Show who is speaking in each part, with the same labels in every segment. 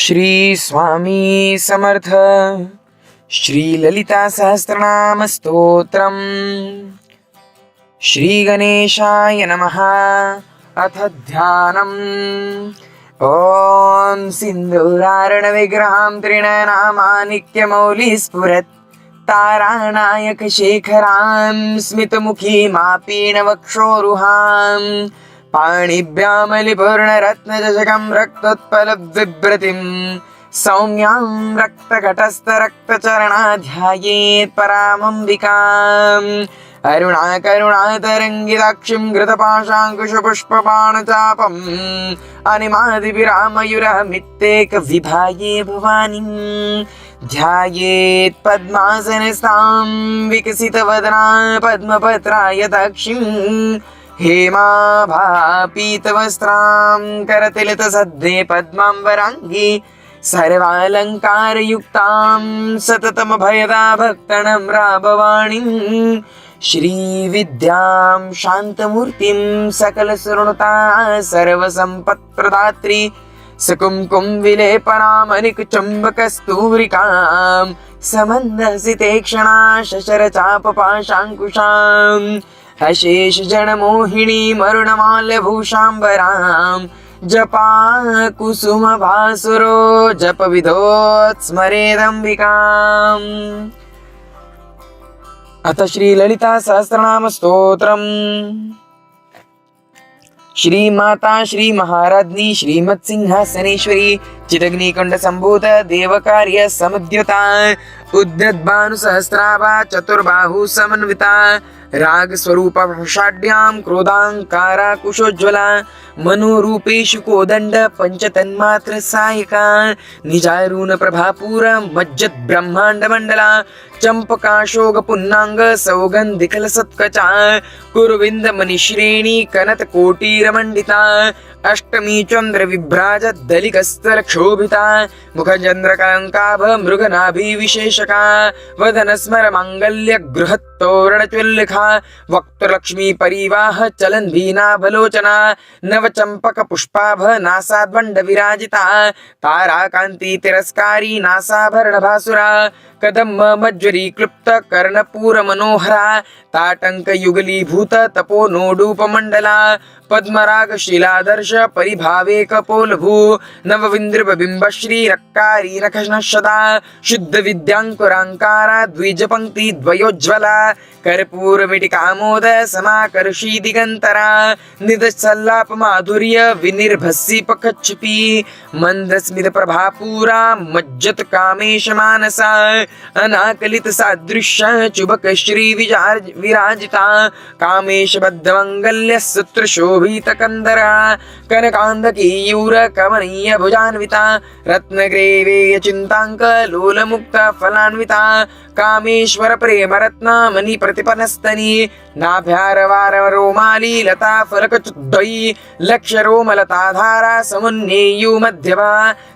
Speaker 1: श्री स्वामी समर्थ. श्री ललिता सहस्रनाम स्तोत्रम. श्री गणेशाय नमः. अथ ध्यानम्. ओम सिंधुरारण विग्रहां त्रिनयनामानिक्यमौलि स्फुरत् तारानायक शेखरां स्मितमुखीमापीनवक्षोरुहां पाणिभ्यामलिपूर्णरत्नचषकं रक्तोत्पलबिभ्रतिं सौम्यां रक्तघटस्थरक्तचरणा ध्यायेत् परामम्बिकाम् अरुणाकरुणातरङ्गिताक्षिं घृतपाशाङ्कुशपुष्पबाणचापम् अनिमादिभिरामयुरहमित्येकविभाये भवानीं ध्यायेत् पद्मासनस्थां विकसितवदना पद्मपत्रायताक्षिं हेमाभापीतवस्त्रां करतिलतसद्दे पद्माम्बराङ्गी सर्वालङ्कारयुक्तां सततमभयदा भक्तनम्राभवाणीं श्रीविद्यां शान्तमूर्तिं सकलसृणुता सर्वसम्पत्प्रदात्री सकुङ्कुम विलेपनामनिकचुम्बकस्तूरिकां समन्दहसितेक्षणा शशरचापपाशाङ्कुशाम् अशेषजनमोहिनीमरुणमाल्यभूषाम्बरां जपाकुसुमभासुरो जपविधोत्स्मरेदम्बिकाम्. अथ श्री ललिता सहस्रनाम स्तोत्रम्. श्री माता श्री महाराज्ञी श्रीमत्सिंहासनेश्वरी चिदग्निकुंड संभूत देवकार्य समुद्यता उद्यद्भानु सहस्राभा चतुर्बाहु समन्विता राग स्वरूप षाढ्यां क्रोधांकारा कुशोज्वला मनोरूपेषु कोदंड पंचतन्मात्र सायिका निजारून प्रभापूर मज्जत ब्रह्मांड मंडला चंपकाशोक पुन्नांग सौगंधिकल सत्कचा कुरुविंद मणिश्रेणी कनत कोटीरमंडिता अष्टमी चंद्र विभ्राज दलिकस्थल क्षोभिता मुखचंद्रकलंकाभ मृगनाभि विशेषका वदन स्मर मांगल्य गृहत्तोरण चुल्लिखा वक्त्रलक्ष्मी परिवाह चलन भीना बलोचना नव चंपक पुष्पाभ नासाद्वंड विराजिता ताराकांति तिरस्कारी नासाभरण भासुरा कदम्ब मज्वरी क्लुप्त कर्णपूर मनोहरा ताटंक युगलीभूत तपो नोडूप मंडला पद्मराग शिलादर्श परिभावे कपोलभू नवविंद्रब बिंब श्री रक्कारी नखनशदा शुद्ध विद्यांकुरांकारा द्विज पंक्ति द्वयोज्वला कर्पूर मिटिकामोद समाकर्षी दिगंतरा निदसल्लाप माधुर्य विनिर्भसी पकच्छपी मंदस्मित प्रभापूरा मज्जत कामेश मानसा अनाकलित सादृश्य चुबक श्री विराजिता कामेश बद्ध मंगल्य सूत्र शोभित कंदरा कनकांदकीयूर कमनीय भुजान्विता रत्नग्रेवेय चिंतांक लोल मुक्त फलान्विता कामेश्वर प्रेम रत्न मणि प्रतिपनस्तनी नाभ्यारवार रोमाली लता फलक चुद्दयी लक्ष रोमलता धारा समुन्नेयु मध्यभा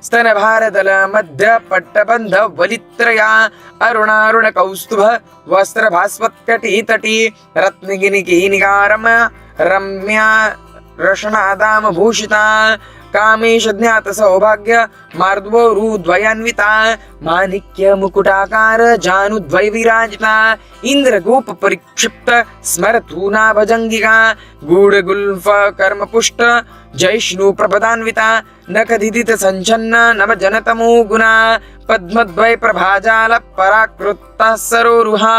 Speaker 1: स्तन भारदल मध्य पट्टबंध वलित्रया अरुणारुण कौस्तुभ वस्त्र भास्वत्कटी तटी रत्नगिनिकी निगारम रम्या रशनादाम भूषिता कामेश ज्ञात सौभाग्य मार्द्वरूद्वयान्विता माणिक्य मुकुटाकार जानुद्वय विराजिता इंद्र गोप परिक्षिप्त स्मरतूना भजंगिका गूढ़ गुल्फ कर्म पुष्ट जैष्णु प्रपदान्विता नखदिदित संचन्न नव जनतमो गुणा पद्मद्वय प्रभाजाल पराकृता सरोरुहा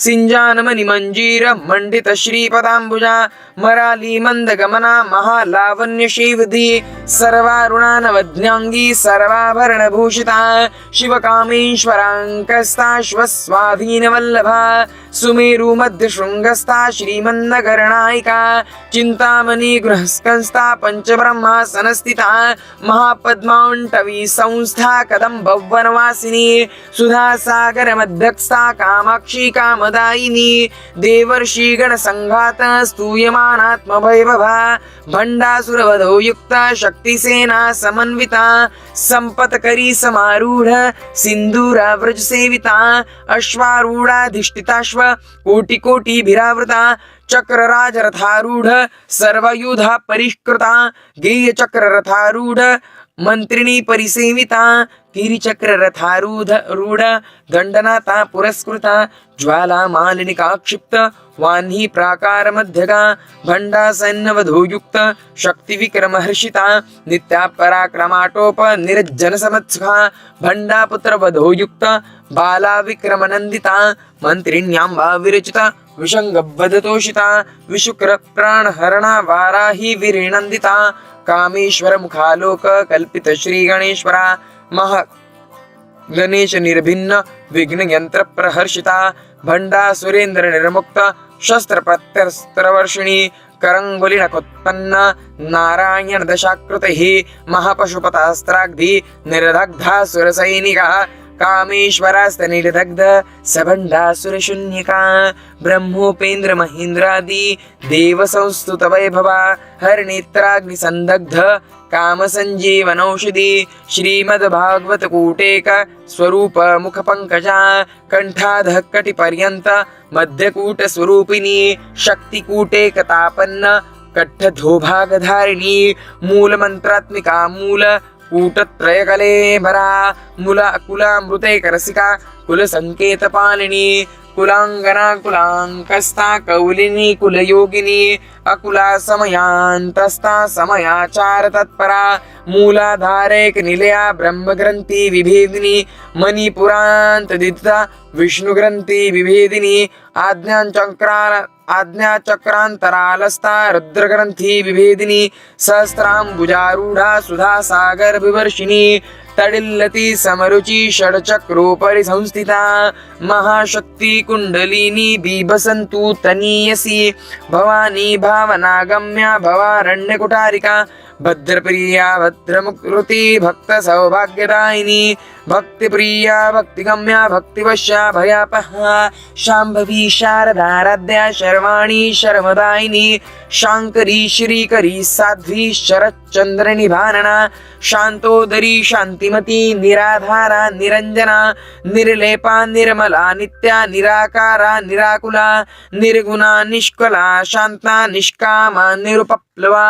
Speaker 1: सिंजानमणि मंजीर मंडित श्रीपदाम्बुजा मराली मंद गमना महालावण्य शिवधि सर्वारुणा नवज्ञांगी सर्वाभरण भूषिता शिवकामेश्वरांकस्ताश्वस्वाधीन वल्लभा सुमेरु मध्य शृंगस्था श्रीमन्नगरनायिका चिंतामणि गृहस्कंस्था पंचब्रह्मासनस्थिता महापद्मांटवी संस्था कदम्ब वनवासिनी सुधा सागर मध्यस्था कामाक्षी कामदायिनी देवर्षि गण संघात स्तूयमानात्म वैभवा भंडासुरवधो युक्ता शक्तिसेना समन्विता संपत्करी समारूढ़ सिंधूरा व्रज सेविता अश्वारूढ़ाधिष्ठिताश्व कोटि कोटि भिरावृता चक्रराज रथारूढ़ सर्वयुधा परिष्कृता गेय चक्र रथारूढ़ मंत्रिणी परिसेविता गिरिचक्ररथारूढ रूढ दंडनाथा पुरस्कृता ज्वाला मालिनिका क्षिप्त वान्ही प्राकार मध्यगा भंडासन्नवधोयुक्त शक्ति विक्रमहर्षिता नित्या पराक्रमाटोप निर्जन समत्सुखा भंडापुत्र वधोयुक्त बाला विक्रमनंदिता मंत्रिण्याम्बा विरचिता विषंगबद्धतोषिता विशुक्र प्राणहरणा वाराही विरिनंदिता कामेश्वर मुखालोक कल्पित श्री गणेश्वरा महा गणेश निर्भिन्न विघ्न यंत्र प्रहर्षिता भंडा सुरेंद्र निर्मुक्त शस्त्र प्रत्यस्त्रवर्षिणी करंगुली नकोत्पन्न नारायण दशाकृति महापशुपतास्त्राग्धि निर्दग्धा सुरसैनिका कामेश्वरास्तनिर्दग्ध सबंडासुरशून्यका ब्रह्मोपेन्द्र महेन्द्रादि देव संस्तुत वैभवा हरनेत्राग्निसंदग्ध काम संजीवनौषधि श्रीमद्भागवत कूटेक स्वरूप मुख पंकजा कंठाध कटि पर्यंत मध्यकूट स्वरूपिणी शक्तिकूटेक तापन्न कट्ठधोभागधारिणी मूल मंत्रात्मिका मूल कूटत्रयकलेभरा कुलामृतैकरसिका कुलसंकेतपालिनी कुलांगना कुलांकस्ता कौलिनी कुलयोगिनी अकुला समयांतस्ता समयाचार तत्परा मूलाधारैक निलया ब्रह्मग्रंथि विभेदिनी मणिपुरांतदिता विष्णुग्रंथि विभेदिनी आज्ञाचक्रांतरालस्ता रुद्रग्रंथि विभेदिनी सहस्रांबुजारूढ़ा सुधा सागर विवर्षिणी तडिल्लति समरुचि षड्चक्रोपरि संस्थिता महाशक्ति कुंडलिनी बिभसन्तु तनीयसी भवानी भावनागम्या भवारण्यकुटारिका भद्रप्रिया भद्रमुकृति भक्त सौभाग्यदायिनी भक्तिप्रिया भक्तिगम्या भक्तिवश्या भयापहा शाम्भवी शारदाराध्या शर्वाणी शर्मदायिनी शांकरी श्रीकरी साध्वी शरच्चंद्र निभानना शांतोदरी शांतिमती निराधारा निरंजना निर्लेपा निर्मला नित्या निराकारा निराकुला निर्गुणा निष्कला शांता निष्कामा निरुपप्लवा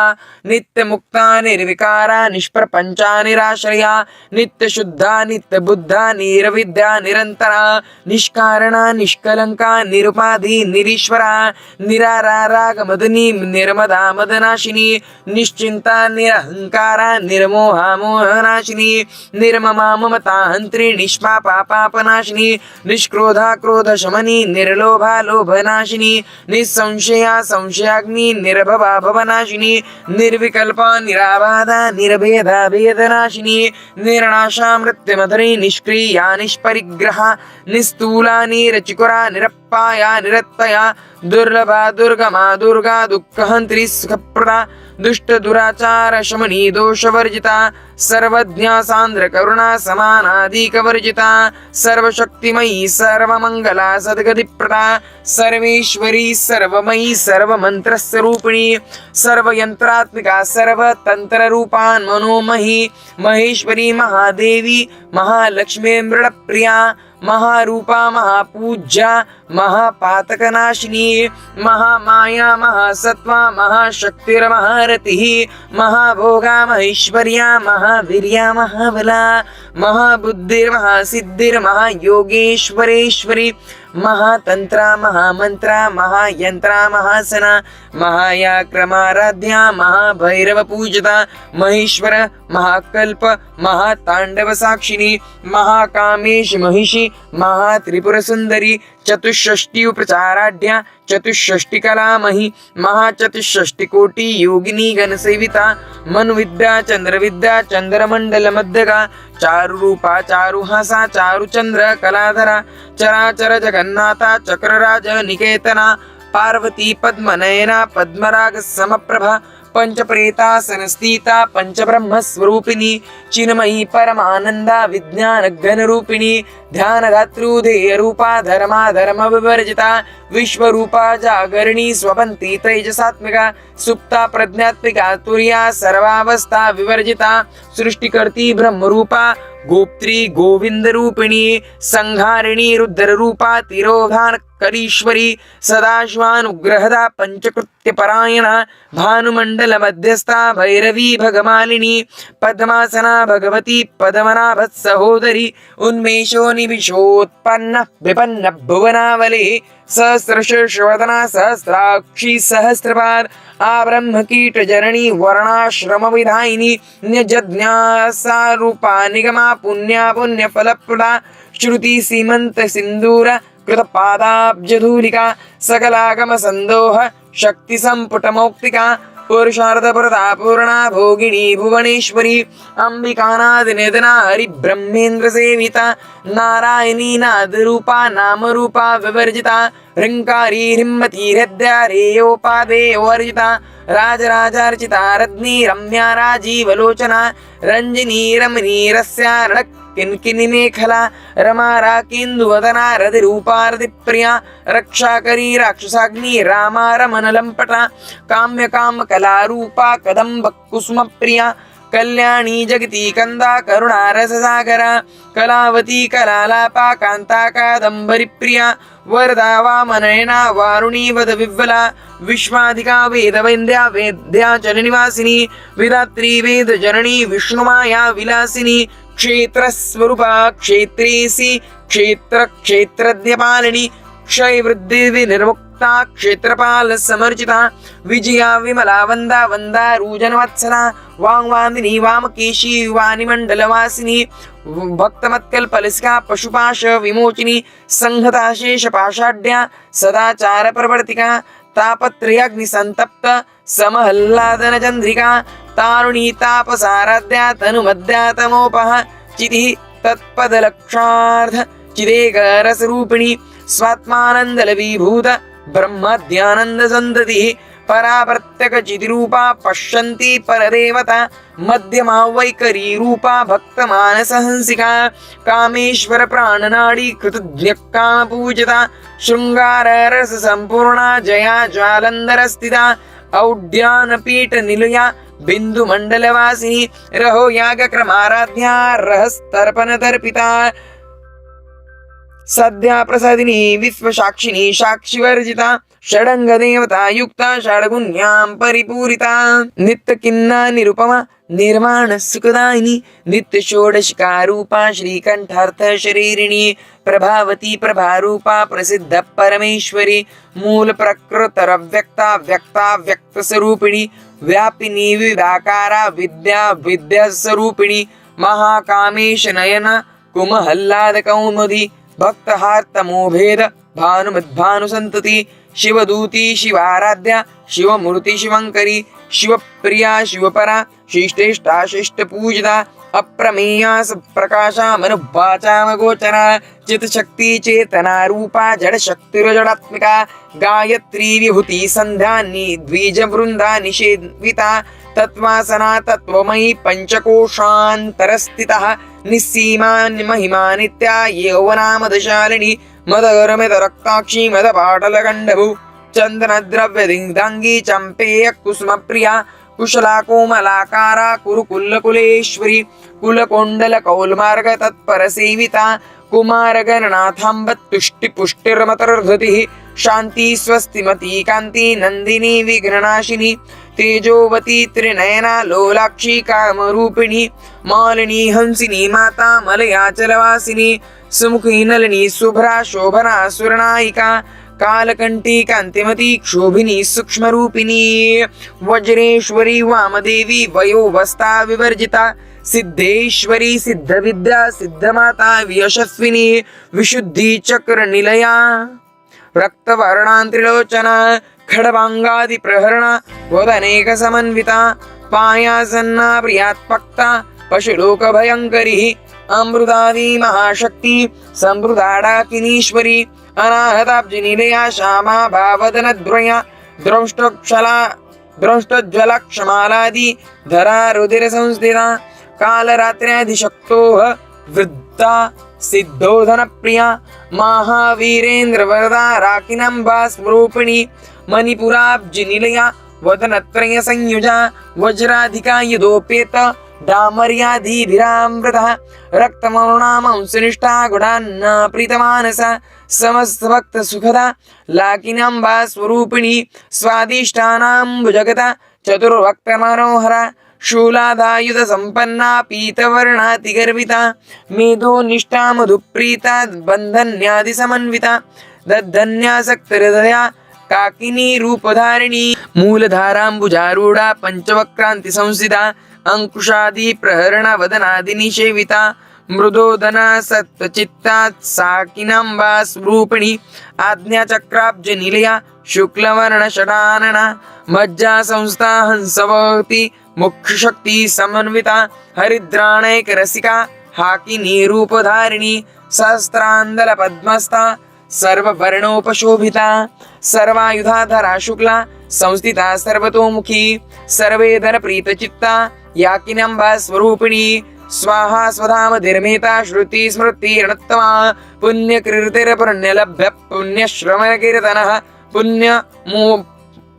Speaker 1: नित्यमुक्ता निर्विकारा निष्प्रपंचा निराश्रया नित्यशुद्धा नित्यबुद्धा निरविद्या निरंतरा निष्कारणा निष्कलंका निरुपाधि निरीश्वरा निरारागमदनी निर्मदा मदनाशिनी निश्चिंता निरहंकारा निर्मोहा मोहनाशिनी निर्ममा ममता हंत्री निष्पापा पापनाशिनी निष्क्रोधा क्रोध शमनी निर्लोभा लोभनाशिनी निसंशया संशयाग्नि निर्भवा भवनाशिनी निर्विकल्पा निराबाधा निर्भेदा भेदनाशिनी निर्नाशा मृत्युमधुरी निष्क्रिया निष्परिग्रहा निस्तूला निरचिकुरा निरप्पाया निरत्तया दुर्लभा दुर्गमा दुर्गा दुःखहंत्री सुखप्रदा दुष्ट दुराचार शमनी दोषवर्जिता सर्वज्ञा सांद्र करुणा समानाधिक वर्जिता सर्वशक्तिमयी सर्वमंगला सद्गतिप्रदा सर्वेश्वरी सर्वमयी सर्वमंत्रस्वरूपिणी सर्वयंत्रात्मिका सर्वतंत्ररूपान् मनोमही महेश्वरी महादेवी महालक्ष्मी मृडप्रिया महारूपा महापूज्या महापातकनाशिनी महामाया महासत्वा महाशक्तिर्महारतिः महाभोगा महेश्वर्या महावीर्या महाबला महाबुद्धिर्महासिद्धिर्महायोगेश्वरेश्वरी महातंत्रा महामंत्रा महायंत्रा महासना महायाक्रमाराध्या महाभैरव पूजिता महेश्वर महाकल्प महातांडव साक्षिणी महाकामेश महिषी महात्रिपुरसुंदरी चतुष्षष्टि उपचाराढ्या चतुष्षष्टि कलामही महाचतुष्षष्टिकोटि योगिनी गणसेविता मनुविद्या चंद्रविद्या चंद्रमंडल मध्यगा चारुरूपा चारुहासा चारुचंद्र कलाधरा चराचर जगन्नाथा चक्रराज निकेतना पार्वती पद्मनयना पद्मराग समप्रभा पंचप्रेतासन स्थिता पंचब्रह्म स्वरूपिणी चिन्मयी परमानंदा विज्ञान घन रूपिणी ध्यानधातृदेय रूपा धर्मा धर्म विवर्जिता विश्वरूपा जागरणी स्वपंती तेजसात्मिका सुप्ता प्रज्ञात्मिका तुर्या सर्वावस्था विवर्जिता सृष्टिकर्ती ब्रह्मरूपा गोप्त्री गोविंद रूपिणी संहारिणी रुद्र रूपा तिरोधान करीश्वरी सदाशिवानुग्रहदा पंचकृत्यपरायणा भानुमण्डल मध्यस्था भैरवी भगमालिनी पद्मासना भगवती पद्मनाभसहोदरी उन्मेषो निविशोत्पन्न विपन्न भुवनावली सहस्रशीर्षवदना सहस्राक्षी सहस्रपाद आब्रह्मकीटजननी वर्णाश्रमविधायिनी न्यजज्ञासारूपा निगमा पुण्या पुण्यफलप्रदा श्रुति सीमंत सिंदूर कृतपादाब्जधूलिका सकलागम संदोह शक्ति संपुटमौक्तिका पुरुषार्थप्रदा पूर्णा भोगिनी भुवनेश्वरी अंबिकानादिनिधना हरिब्रह्मेन्द्र सेविता नारायणी नादरूपा नामरूपा विवर्जिता ह्रींकारी ह्रीमती हृदयारेयोपादेयोवर्जिता राजराजार्चिता रज्ञी रम्या राजीवलोचना रंजिनी रमणी रस्यारणक् किन्किनी मेखला रमा राकेन्दुवदना रतिरूपा रतिप्रिया रक्षाकरी राक्षसाग्नि रामा रमणलम्पटा काम्यकामकलारूपा कदम्बकुसुमप्रिया कल्याणी जगती कंदा करुणा रससागरा कलावती कलालापा कांता कादंबरी प्रिया वरदा वामनयना वारुणी वद विव्वला विश्वाधिका वेदवैन्द्या वेद्या चलनिवासिनी विधात्री वेद जननी विष्णुमाया विलासिनी क्षेत्रस्वरूपा क्षेत्रेसी क्षेत्र क्षेत्रज्ञपालिनी क्षय वृद्धि विनिर्मुक्ता क्षेत्रपाल समर्जिता विजया विमला वंदा वंदा रूजनवत्सला वांगवादिनी वामकेशी वानिमंडलवासिनी भक्तमत्कल्पलसिका पशुपाश विमोचिनी संहता शेष पाषाढ्या सदाचार प्रवर्तिका तापत्रयाग्नि संतप्त समहल्लादन चंद्रिका तारुणी तापसाराध्या तनुमध्या तमोपः चिति तत्पदलक्षार्थ चिदेकरसरूपिणी स्वात्मानन्दलवीभूत ब्रह्मध्यानन्द सन्ततिः परावर्तक चितिरूपा पश्यन्ति परदेवता मध्यमा वैकरी रूपा भक्तमानसहंसिका कामेश्वर प्राणनाडी कृतज्ञकाम पूजिता शृंगार रस संपूर्णा जया ज्वालंधर स्थिता औड्यानपीठ निलया बिंदु मंडलवासिनी रहो याग क्रमाराध्या रहस्तर्पण तर्पिता सद्या प्रसादिनी विश्वसाक्षिणी साक्षिवर्जिता षडंग देवता युक्ता षड्गुण्यां परिपूरिता नित्य किन्ना निरुपमा निर्माण सुखदायिनी नित्य षोडशिका रूपा श्रीकंठार्थ शरीरिणी प्रभावती प्रभारूपा प्रसिद्ध परमेश्वरी मूल प्रकृतर व्यक्ता व्यक्ता व्यक्त स्वरूपिणी व्यापिनी विदाकारा विद्या विद्या स्वरूपिणी महाकामेश नयना कुमहल्लाद कौमुदी भक्तहार्त मोभेद भानुमद्भानुसंतति शिवदूती शिवाराध्या शिवमूर्ति शिवंकरी शिवप्रिया शिवपरा शिष्टेष्टा शिष्टपूजिता अप्रमेया प्रकाशा मनुवाचामगोचरा चित्शक्ति चेतना रूपा जड़ शक्तिरजडात्मिका गायत्री विभूति संध्यानि द्विज वृंदा निषेविता तत्वासना तत्वमयी पंचकोशान्तरस्थितः निस्सीमा महिमा नित्या यौवनामदशालिनी मदगरमित रक्ताक्षी मदपाटलगण्डभू चन्दनद्रव्यदिङ्दाङ्गी चम्पेय कुसुमप्रिया कुशला कोमलाकारा कुरुकुल्लकुलेश्वरी कुलकोण्डल कौलमार्ग तत्पर सेविता कुमारगणनाथाम्ब तुष्टिपुष्टिर्मतर्धतिः शान्ति स्वस्तिमती कान्ति नन्दिनी विघ्ननाशिनी तेजोवती त्रिनयना लोलाक्षी कामरूपिणी मालिनी हंसिनी माता मलयाचलवासिनी सुमुखी नलिनी शुभ्रा शोभना सुरनायिका कालकंठी कांतिमती क्षोभिनी सूक्ष्मरूपिणी वज्रेश्वरी वामदेवी वयोवस्था विवर्जिता सिद्धेश्वरी सिद्धविद्या सिद्धमाता यशस्विनी विशुद्धि चक्र निलया रक्तवर्णांत्रिलोचना खडवांगादि प्रहरणा वदनेक समन्विता पायासन्ना प्रियात्पक्ता पशुलोक भयंकरी अमृतादि महाशक्ति संभृताडाकिनीश्वरी अनाहताब्जनिलया श्यामा भावदनद्वया द्रष्टक्षला द्रष्टज्वलक्षमालादि धरा रुधिर संस्थिता कालरात्र्यादिशक्तोः वृद्धा सिद्धोधन प्रिया महावीरेन्द्र वरदा राकिनंबा स्वरूपिणी मणिपुराब्जनिलया वदनत्रय संयुजा वज्राधिका यदोपेत डामर्यादिभिरामृतः रक्तमौणामांसनिष्ठा गुणान्ना प्रीतमानसा समस्तभक्तसुखदा लाकिनाम्बा स्वरूपिणी स्वादिष्टानां भुजगता चतुर्वक्त्रमनोहरा शूलादायुधसम्पन्ना पीतवर्णातिगर्विता मेधोनिष्ठा मधुप्रीता बन्धन्यादिसमन्विता दद्धन्यासक्तहृदया काकिनी रूपधारिणी मूलधाराम्बुजारूढा पञ्चवक्रान्ति संस्थिता अंकुशादि प्रहरण वदनादिनी सेविता मृदोदना सत्वचित्ता साकिनाम्बा स्वरूपिणी आज्ञाचक्राब्ज निलया शुक्लवर्ण षडानना मज्जा संस्था हंसवती मुख्यशक्ति समन्विता हरिद्राणैक रसिका हाकिनी रूपधारिणी सहस्रांदल पद्मस्था सर्ववर्णोपशोभिता सर्वायुधाधरा शुक्ला संस्थिता सर्वतोमुखी सर्वेधर प्रीतचित्ता याकिनाम्बा स्वरूपिणी स्वाहा स्वधाम धीर्मेता श्रुति स्मृति रणत्तमा पुण्यकृतिर्पुण्यलभ्य पुण्यश्रवणकीर्तनः पुण्य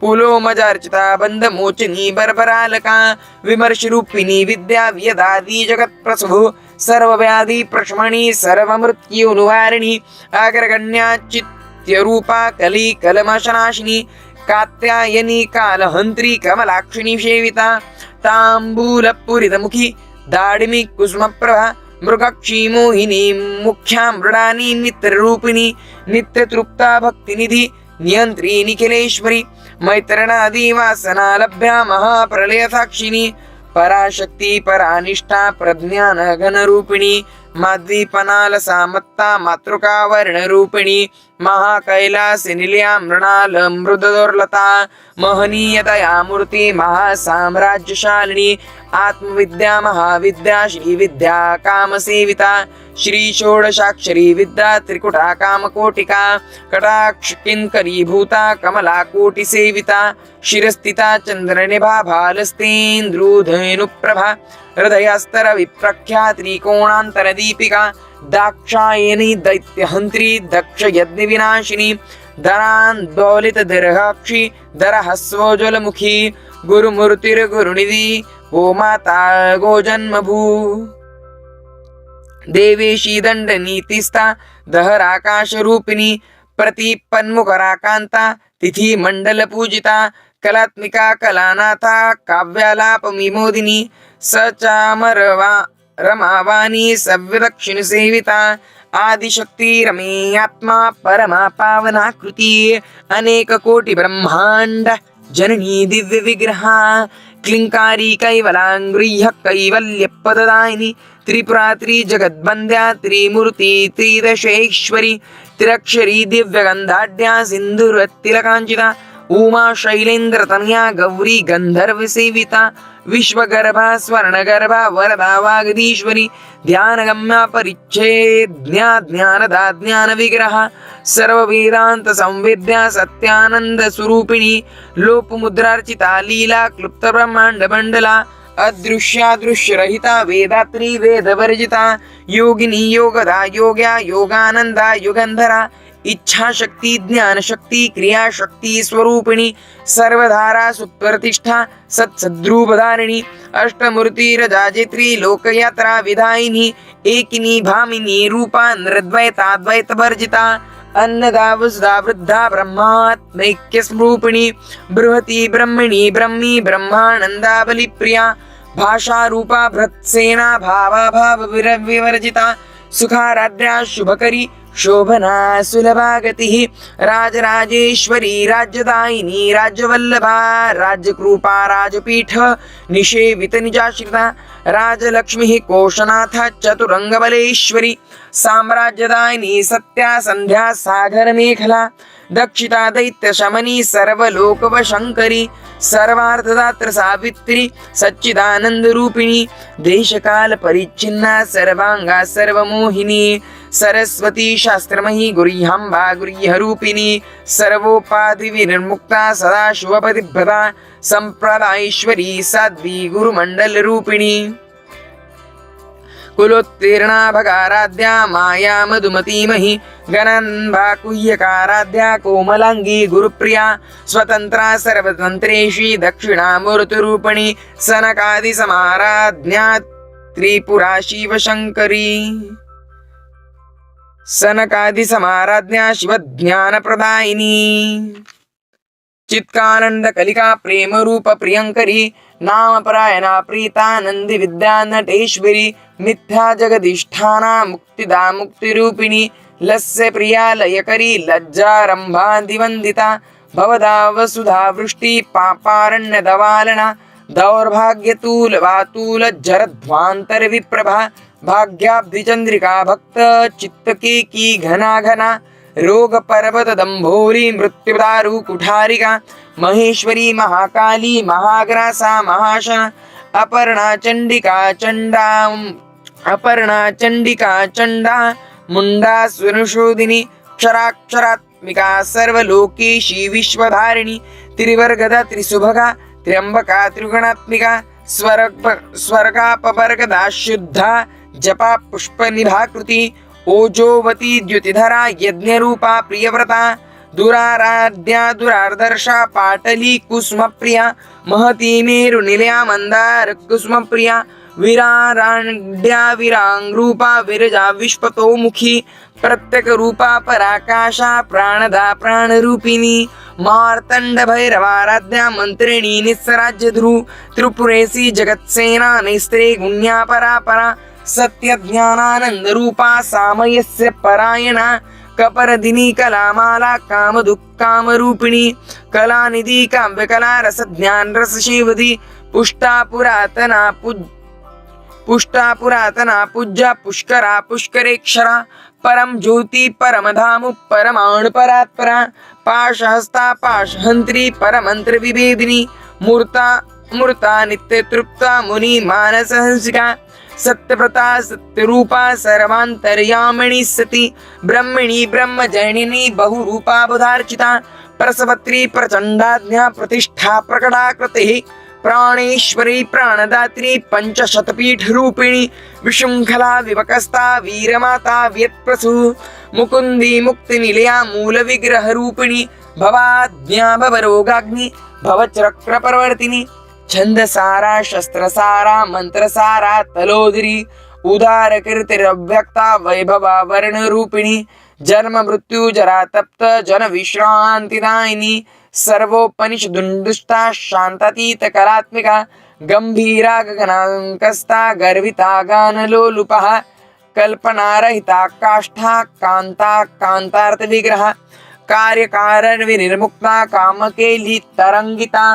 Speaker 1: पुलोमजार्चिता बन्धमोचनी बर्बरालका विमर्शरूपिणी विद्या व्यदादि जगत्प्रसभु सर्वव्याधि प्रशमनी सर्वमृत्युनिवारिणी अग्रगण्या चित्यरूपा कली कलमशनाशिनी कात्यायनी कालहन्त्री कमलाक्षिणी सेविता ताम्बूलपूरितमुखी दाडिमी कुसुमप्रभा मृगक्षी मोहिनी मुख्या मृडानी मित्ररूपिणी नित्यतृप्ता भक्तिनिधि नियंत्री निखिलेश्वरी मैत्रणादि वासना लभ्या महाप्रलय साक्षिणी पराशक्ति परानिष्ठा प्रज्ञान घनरूपिणी माद्वीपनालसा मत्ता मातृका वर्णरूपिणी महाकैलास निलया मृणाल मृदोर्लता महनीयतया मूर्ति महासाम्राज्यशालिनी आत्मविद्या महाविद्या श्रीविद्या कामसेविता श्री षोडशाक्षरी विद्या त्रिकुटा कामकोटिका कटाक्ष किंकरीभूता कमला कोटि सेविता शिरस्थिता चंद्रनिभा भालस्तेन्द्रुधेनुप्रभा हृदयस्तर विप्रख्या त्रिकोणांतर दीपिका दाक्षायनी दैत्यहंत्री दक्ष यज्ञ विनाशिनी धरान्दोलित दीर्घाक्षी दरहस्वोज्वलमुखी गुरुमूर्तिर्गुरुनिधि गोमाता गोजन्मभू देवेशी दंडनीतिस्था दहराकाशरूपिणी प्रतिपन्मुखराकांता तिथि मंडल पूजिता कलात्मिका कलानाथा काव्यालापविमोदिनी सचामरवा रमावाणी सव्यदक्षिण सेविता आदिशक्ति रमेयात्मा परमा पावनाकृति अनेक कोटि ब्रह्मांड जननी दिव्य विग्रहा क्लिंकारी कैवलांगृह्य कैवल्य पददायिनी त्रिपुरा त्रिजगद्वन्द्या त्रिमूर्ति त्रिदशेश्वरी त्रिक्षरी दिव्यगंधाढ्या सिंधुरतिलकांचिता उमा शैलेन्द्र तनया गौरी गंधर्व सेविता विश्वगर्भा स्वर्णगर्भा वरदा वागदीश्वरी ध्यानगम्या परिच्छेद्या ज्ञानदा ज्ञान विग्रह सर्व वेदांत संवेद्या सत्यानंद स्वरूपिणी लोपमुद्रार्चिता लीला क्लुप्त ब्रह्मांड मंडला अदृश्यादृश्य रहिता वेदात्री वेद वर्जिता योगिनी योगदा योग्या योगानंदा युगंधरा इच्छा शक्ति ज्ञान शक्ति क्रिया शक्ति स्वरूपिणी सर्वधारा सुप्रतिष्ठा सत्सद्रूपधारिणी अष्टमूर्ति रजाजित्री लोकयात्रा विधायिनी एकिनी भामिनी रूपा नृद्वैताद्वैत वर्जिता अन्नदा वसुधा वृद्धा ब्रह्मात्मैक्य स्वरूपिणी बृहति ब्रह्मणि ब्रह्मी ब्रह्मानंदा बलिप्रिया भाषा रूपा भृत्सेना भावा भाव विवर्जिता सुखाराध्या शुभकरी शोभना सुलभा गतिः राजराजेश्वरी राज्यदायिनी राज्यवल्लभा राज्यकृपा राजपीठ निषेवित निजाश्रिता राजलक्ष्मी कोशनाथ चतुरंगबलेश्वरी साम्राज्यदायिनी सत्या संध्या सागर मेखला दक्षिता दैत्य शमनी सर्वलोकवशंकरी सर्वार्थदात्र सावित्री सच्चिदानंद रूपिणी देशकाल परिच्छिन्ना सर्वांगा सर्वमोहिनी सरस्वती शास्त्रमयी गुह्यांबा गुह्यरूपिणी सर्वोपाधि विनिर्मुक्ता सदा शुभपतिभ्रता संप्रदायेश्वरी साध्वी गुरुमंडल रूपिणी कुलोत्तीर्णा भगाराध्या माया मधुमतीमहि गणन्भाकुह्यकाराध्या कोमलांगी गुरुप्रिया स्वतंत्रा सर्वतंत्रेशी दक्षिणामूर्तिरूपिणी सनकादि समाराध्या त्रिपुरा शिवशंकरी सनकादि समाराध्या शिवज्ञानप्रदायिनी चित्कानंद कलिका प्रेम रूप प्रियंकरी नाम परायणा प्रीतानंदी विद्या नटेश्वरी मिथ्या जगदिष्ठाना मुक्तिदा मुक्तिरूपिणी लस्य प्रिया लयकरी लज्जारंभा दिवंदिता भवदा वसुधा वृष्टि पापारण्य दवालना दौर्भाग्यतूल वातूल जरध्वांतर विप्रभा भाग्याब्धि चंद्रिका भक्त चित्तके की घना घना रोग पर्वत दंभोरी मृत्युदारु कुठारिका महेश्वरी महाकाली महाग्रासा महाशना अपर्णा चंडिका चंडा मुंडा स्वनुशोदिनी क्षराक्षरात्मिका सर्वलोकेशी विश्वधारिणी त्रिवर्गदा त्रिसुभगा त्र्यंबका त्रिगुणात्मिका स्वर्गापवर्गदा शुद्धा जपा पुष्पनिभाकृति ओजोवती द्युतिधरा यज्ञरूपा प्रियव्रता दुराराध्या दुरार्दर्शा पाटली कुसुमप्रिया महती मेरुनिलया मंदार कुसुमप्रिया विराराड्या विरांगरूपा विरजा विश्वतोमुखी प्रत्यक रूपा पराकाशा प्राणदा प्राणरूपिणी मार्तंड भैरवाराध्या मंत्रिणी निस्सराज्य ध्रुव त्रिपुरेसी जगत्सेना नैस्त्रे गुण्या परापरा सत्य ज्ञानानंद रूपा सामयस्य परायणा कपरदिनी कलामाला काम दुःखाम रूपिणी कलानिधि काव्यकला रस ज्ञान रस शिवधी पुष्टा पुरातना पूज्या पुष्करा पुष्करेक्षरा परम ज्योति परम धामु परमाणु परात्परा पाशहस्ता पाशहंत्री परमंत्र विभेदिनी मूर्ता नित्य तृप्ता मुनि मानस हंसिका सत्यव्रता सत्यरूपा सर्वांतर्यामिणी सती ब्रह्मिणी ब्रह्मजननी बहुरूपा बुधार्चिता प्रसवत्री प्रचंडाज्ञा प्रतिष्ठा प्रकटाकृतिः प्राणेश्वरी प्राणदात्री पंचशतपीठ रूपिणी विशृंखला विवकस्ता वीरमाता व्यत्प्रसु मुकुंदी मुक्तिनिलया मूल विग्रह रूपिणी भवाज्ञा भवरोगाग्नि भवचक्र प्रवर्तिनी छंदसारा शस्त्रसारा मंत्रसारा तलोदरी उदार कीर्तिरव्यक्ता वैभवा वर्ण रूपिणी जन्म मृत्यु जरा तप्त जन विश्रांतिदायिनी सर्वोपनिषदुष्टा शांतातीत कलात्मिका गंभीरा गगनांकस्ता गर्विता गानलोलुपः कल्पनारहिता काष्ठा कांता कांतार्थ विग्रह कार्यकारण विनिर्मुक्ता कामकेली तरंगिता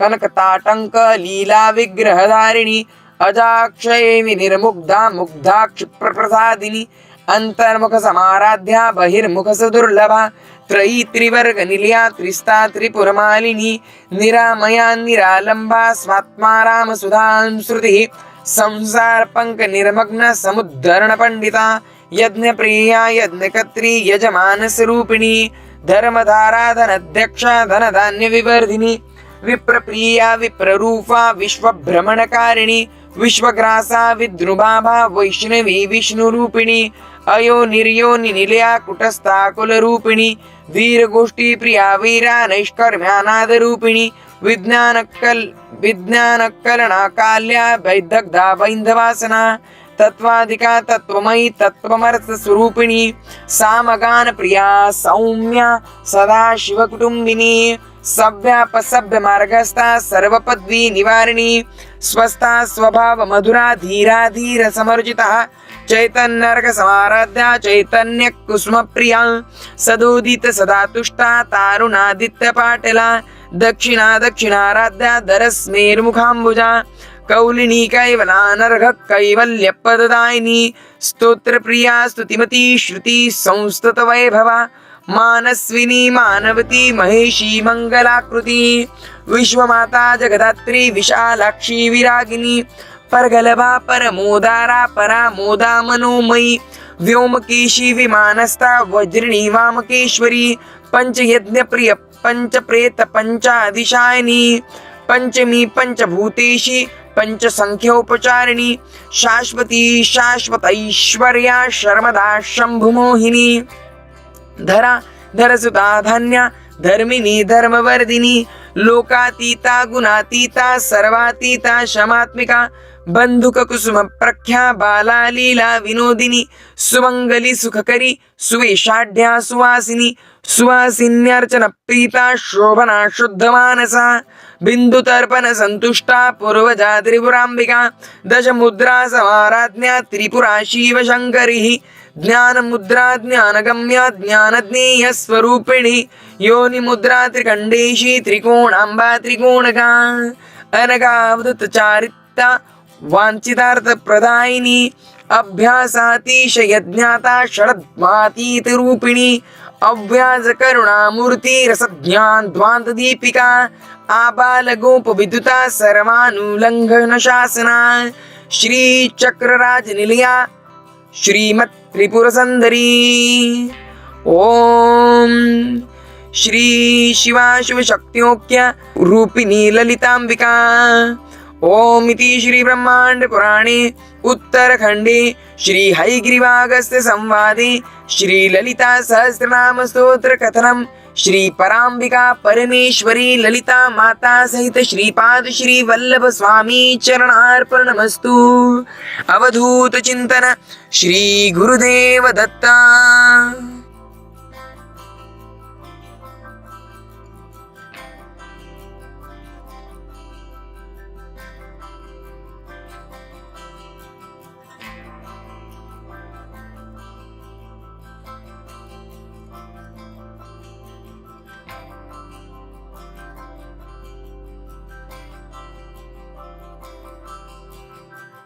Speaker 1: कनकताटंक लीला विग्रहधारिणी अजाक्षये विनिर्मुग्धा मुग्धा क्षिप्रप्रसादिनी अंतर्मुख समाराध्या बहिर्मुख सदुर्लभा त्रयी त्रिवर्ग निलया त्रिस्ता त्रिपुरमालिनी निरामया निरालंबा स्वात्मा राम सुधांश्रुतिः संसार पंक निर्मग्न समुद्धरण पंडिता यज्ञ प्रिया यज्ञकत्री यजमान स्वरूपिणी धर्मधारा धनाध्यक्षा धनधान्य विवर्धिनी विप्रप्रिया विप्ररूपा विश्वभ्रमणकारिणी विश्वग्रासा विद्रुबाभा वैष्णवी विष्णुरूपिणी अयो निर्योनि निलया कुटस्था कुलरूपिणी वीरगोष्ठी प्रिया वीरा नैष्कर्म्यानादरूपिणी विज्ञानकलना काल्या वैदग्धा वैन्धवासना तत्वाधिका तत्वमयी तत्वमर्थ स्वरूपिणी सामगान प्रिया सौम्या सदा शिव कुटुंबिनी सभ्यापसभ्य मार्गस्था सर्वपदवी निवारिणी स्वस्था स्वभाव मधुरा धीरा धीर समर्जिता चैतन्यर्क समाराध्या चैतन्य कुसुम प्रिया सदोदित सदा तुष्टा तारुणादित्य पाटला दक्षिणाराध्या दरस्मेर्मुखाम्बुजा कौलिनी कैवलानर्घ कैवल्य पददायिनी स्तोत्र प्रिया स्तुतिमती श्रुति संस्तुत वैभवा मानस्विनी मानवती महेशी मंगलाकृति विश्वमाता जगदात्री विशालाक्षी विरागिनी परगलभा परमोदारा परामोदा मनोमयी व्योमकेशी विमानस्था वज्रिणी वामकेश्वरी पंचयज्ञ प्रिय पंचप्रेत पंचादिशायिनी पंचमी पंचभूतेशी पंचसंख्योपचारिणी शाश्वती शाश्वतैश्वर्या शर्मदा शंभुमोहिनी धरा धरसुता धन्या धर्मिणी धर्मवर्धिनी लोकातीता गुणातीता सर्वातीता शमात्मिका बंधुक कुसुम प्रख्या बाला लीला विनोदिनी सुमंगली सुखकरी सुवेशाढ्या सुवासिनी सुवासिन्यर्चन प्रीता शोभना शुद्ध मानसा बिंदु तर्पण संतुष्टा पूर्वजा त्रिपुरांबिका दश मुद्रा समाराज्ञा त्रिपुरा शिव शंकरी ज्ञान मुद्रा ज्ञानगम्या ज्ञानज्ञेय स्वरूपिणी योनि मुद्रा त्रिकंडेशी त्रिकोणांबा त्रिकोणका अनगावधूत चारिता वांछितार्थ प्रदायिनी अभ्यासातिशय ज्ञाता षडद्मातीत रूपिणी अव्याज करुणामूर्ती रसज्ञान ध्वांत दीपिका आबाल गोप विद्युता सर्वानुलंघन शासना श्री चक्रराज निलया श्रीमत् त्रिपुर सुंदरी ओम श्री शिवा शिव शक्त्योक्य रूपिणी ललितांबिका ओम इति श्री ब्रह्मांड पुराणे उत्तरखंडे श्री हयग्रीवागस्त्य संवादे श्री ललिता सहस्रनाम स्तोत्र कथनम श्री परांबिका परमेश्वरी ललिता माता सहित श्रीपाद श्री वल्लभ स्वामी चरणार्पणमस्तु। अवधूत चिंतन श्री गुरुदेव दत्ता।